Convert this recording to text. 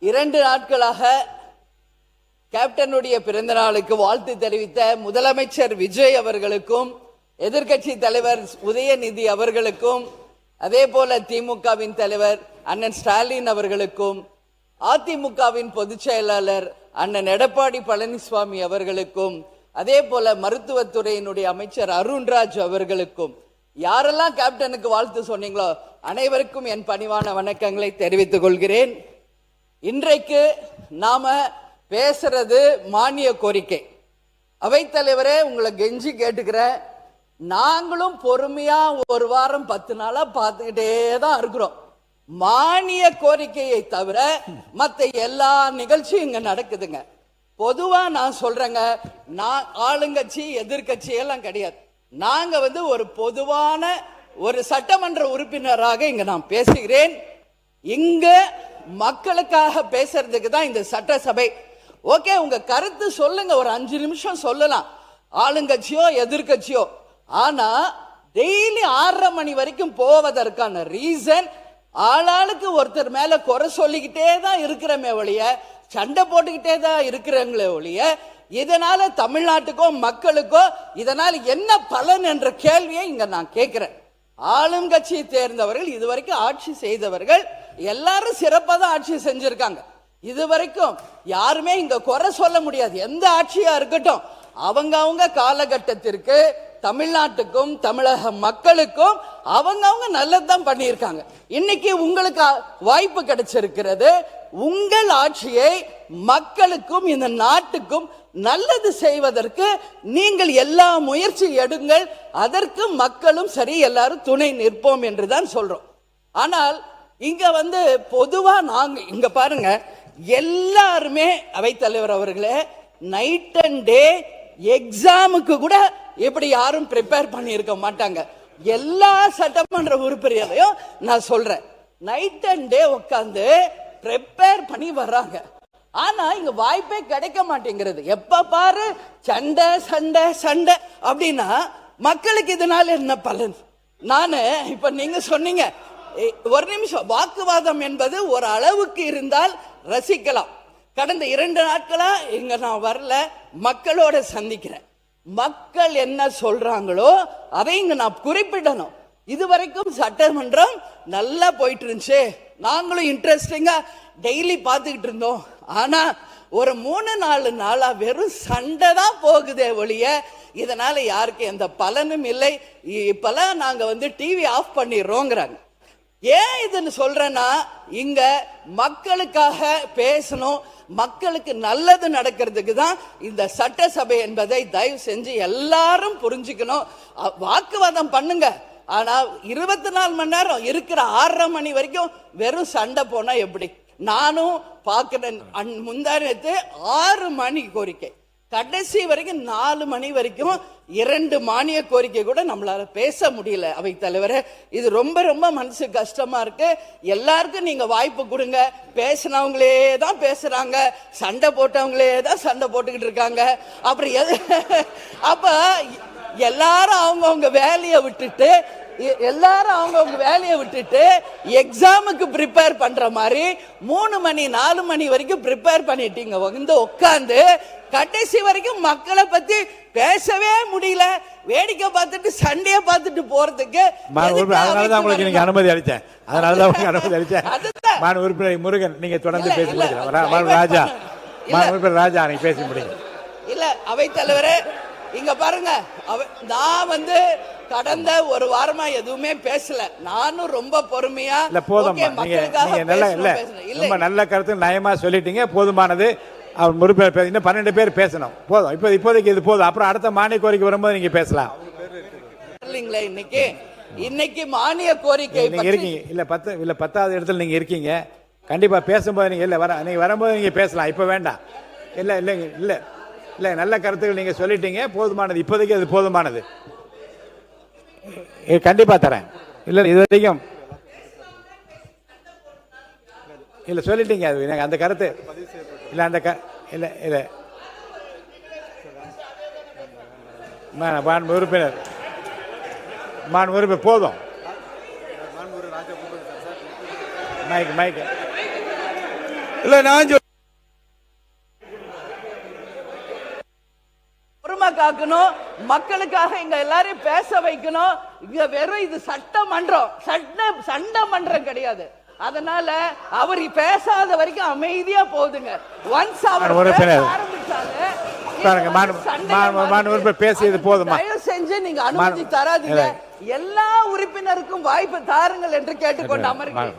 2 நாட்களாக கேப்டனுடைய பிறந்த நாளுக்கு வாழ்த்து தெரிவித்த முதலமைச்சர் விஜய் அவர்களுக்கும் எதிர்க்கட்சி தலைவர் உதயநிதி அவர்களுக்கும் அதே போல திமுகவின் தலைவர் அண்ணன் ஸ்டாலின் அவர்களுக்கும் அதிமுகவின் பொதுச் செயலாளர் அண்ணன் எடப்பாடி பழனிசாமி அவர்களுக்கும் அதே போல மருத்துவத்துறையினுடைய அமைச்சர் அருண்ராஜ் அவர்களுக்கும் யாரெல்லாம் கேப்டனுக்கு வாழ்த்து சொன்னீங்களோ அனைவருக்கும் என் பணிவான வணக்கங்களை தெரிவித்துக் கொள்கிறேன். இன்றைக்கு நாம பேசுறது மானிய கோரிக்கை. அவைத்தலைவரே, உங்களை கெஞ்சி கேட்டுக்கிறேன், நாங்களும் பொறுமையா 1 வாரம் 10 நாளா பார்த்துக்கிட்டே தான் இருக்கிறோம். மானிய கோரிக்கையை தவிர மற்ற எல்லா நிகழ்ச்சியும் இங்க நடக்குதுங்க. பொதுவா நான் சொல்றேங்க, நான் ஆளுங்கட்சி எதிர்கட்சி எல்லாம் கிடையாது. நாங்க ஒரு பொதுவான ஒரு சட்டமன்ற உறுப்பினராக இங்க நான் பேசுகிறேன். இங்க மக்களுக்காக பேசுறதுக்கு தான் இந்த சட்டசபை. ஓகே, உங்க கருத்து சொல்லுங்க, ஒரு 5 நிமிஷம் சொல்லலாம், ஆளுங்கட்சியோ எதிர்கட்சியோ. ஆனா டெய்லி 6:30 மணி வரைக்கும் போவதற்கான ரீசன், ஆளாளுக்கு ஒருத்தர் மேல குறை சொல்லிக்கிட்டே தான் இருக்கிறமே ஒழிய, சண்டை போட்டுக்கிட்டே தான் இருக்கிறவங்களே ஒழிய, இதனால தமிழ்நாட்டுக்கோ மக்களுக்கோ இதனால என்ன பலன் என்ற கேள்வியை இங்க நான் கேட்கிறேன். ஆளும் கட்சியை தேர்ந்தவர்கள், இதுவரைக்கும் ஆட்சி செய்தவர்கள் எல்லாரும் சிறப்பாக தான் ஆட்சி செஞ்சிருக்காங்க. இதுவரைக்கும் யாருமே இங்க குறை சொல்ல முடியாது. எந்த ஆட்சியா இருக்கட்டும், அவங்க காலகட்டத்திற்கு தமிழ்நாட்டுக்கும் தமிழக மக்களுக்கும் அவங்க நல்லதுதான் பண்ணியிருக்காங்க. இன்னைக்கு உங்களுக்கு வாய்ப்பு கிடைச்சிருக்கிறது. உங்கள் ஆட்சியை மக்களுக்கும் இந்த நாட்டுக்கும் நல்லது செய்வதற்கு நீங்கள் எல்லா முயற்சி எடுங்கள். அதற்கு மக்களும் சரி, எல்லாரும் துணை நிற்போம் என்றுதான் சொல்றோம். ஆனால் இங்க பொதுவா நாங்க இங்க பாருங்க, எல்லாருமே அவைத்தலைவர் அவர்களே, நைட் அண்ட் டே எக்ஸாமுக்கு கூட இப்படி யாரும் ப்ரிப்பேர் பண்ணி இருக்க மாட்டாங்க. எல்லா சட்டமன்ற உறுப்பினர்களையும் நான் சொல்றேன், நைட் அண்ட் டே உட்கார்ந்து ப்ரிப்பேர் பண்ணி வர்றாங்க. ஆனா இங்க வாய்ப்பே கிடைக்க மாட்டேங்கிறது. எப்ப பாரு சண்டை சண்டை சண்டை அப்படின்னா மக்களுக்கு இதனால என்ன பலன்? நானு இப்ப நீங்க சொன்னீங்க, ஒரு நிமிஷம், வாக்குவாதம் என்பது ஒரு அளவுக்கு இருந்தால் ரசிக்கலாம். கடந்த 2 நாட்களா இங்க நான் வரல, மக்களோட சந்திக்கிறேன். மக்கள் என்ன சொல்றாங்களோ அதை இங்க நான் குறிப்பிடணும். இதுவரைக்கும் சட்டமன்றம் நல்லா போயிட்டு இருந்துச்சு, நாங்களும் இன்ட்ரெஸ்டிங்கா டெய்லி பார்த்துக்கிட்டு இருந்தோம். ஆனா ஒரு 3-4 நாளா வெறும் சண்டை தான் போகுதே ஒழிய இதனால யாருக்கு எந்த பலனும் இல்லை. இப்பெல்லாம் நாங்க டிவி ஆஃப் பண்ணிடுறோங்கிறாங்க. ஏன் இதுன்னு சொல்றேன்னா, இங்க மக்களுக்காக பேசணும், மக்களுக்கு நல்லது நடக்கிறதுக்கு தான் இந்த சட்டசபை என்பதை தயவு செஞ்சு எல்லாரும் புரிஞ்சுக்கணும். வாக்குவாதம் பண்ணுங்க, ஆனா 24 மணி நேரம் இருக்கிற 6:30 மணி வரைக்கும் வெறும் சண்டை போனா எப்படி? நானும் பார்க்கிறேன். முந்தானத்து 6 மணி கோரிக்கை, கடைசி வரைக்கும் 4 மணி வரைக்கும் 2 மானிய கோரிக்கை கூட நம்மளால பேச முடியல. அவை தலைவரே, இது ரொம்ப ரொம்ப மனசு கஷ்டமா இருக்கு. எல்லாருக்கும் நீங்க வாய்ப்பு கொடுங்க. பேசினவங்களே தான் பேசுறாங்க, சண்டை போட்டவங்களே தான் சண்டை போட்டுக்கிட்டு இருக்காங்க. அப்புறம் அப்ப எல்லாரும் அவங்கவுங்க வேலையை விட்டுட்டு எக்ஸாமுக்கு ப்ரிப்பேர் பண்ற மாதிரி 3 மணி 4 மணி வரைக்கும் ப்ரிப்பேர் பண்ணிட்டீங்க. உட்கார்ந்து கடைசி வரைக்கும் மக்களை பத்தி பேசவே முடியல. வேடிக்கை பார்த்துட்டு சண்டையை பார்த்துட்டு போறதுக்கு அனுமதி அளித்தேன். முருகன், நீங்க தொடர்ந்து பேசி ராஜா ராஜா நீங்க பேசி முடியுங்க. இல்ல அவை தலைவரே, இங்க பாருங்க, நான் கடந்த 1 வாரமா எதுவுமே பேசல. நானும் ரொம்ப பொறுமையா நல்ல கருத்து நயமா சொல்லிட்டீங்க, போதுமானது. அவர் முறுப்பேர் இன்னும் 12 பேர் பேசணும், போதும். இப்போதைக்கு இது போதும். அப்புறம் அடுத்த மானிய கோரிக்கை வரும்போது நீங்க பேசலாம். இன்னைக்கு மானிய கோரிக்கை நீங்க இருக்கீங்க, இல்ல 10வது இடத்துல நீங்க இருக்கீங்க. கண்டிப்பா பேசும்போது நீங்க நீங்க வரும்போது நீங்க பேசலாம், இப்ப வேண்டாம். இல்ல நல்ல கருத்துக்கள் நீங்க சொல்லிட்டீங்க, போதுமானது. இப்போதைக்கு அது போதுமானது. கண்டிப்பா தரேன். இல்ல இது வரைக்கும் இல்ல சொல்லிட்டீங்க, அது அந்த கருத்து இல்ல, அந்த இல்ல உறுப்பினர் போதும். மைக் இல்ல நான் பொறுமை காக்கணும், மக்களுக்காக இங்க எல்லாரையும் பேச வைக்கணும். இங்க வெறும் இது சட்டமன்றம், சட்டமன்றம் கிடையாது. அதனால அவர் பேசாத வரைக்கும் அமைதியா போதுங்க. ஒன்ஸ் அவர் ஆரம்பிச்சாங்க பேசியது போதுமா? தயவு செஞ்சு நீங்க அனுமதி தராதீங்க. எல்லா உறுப்பினருக்கும் வாய்ப்பு தாருங்கள் என்று கேட்டுக்கொண்டு அமர்கிறேன்.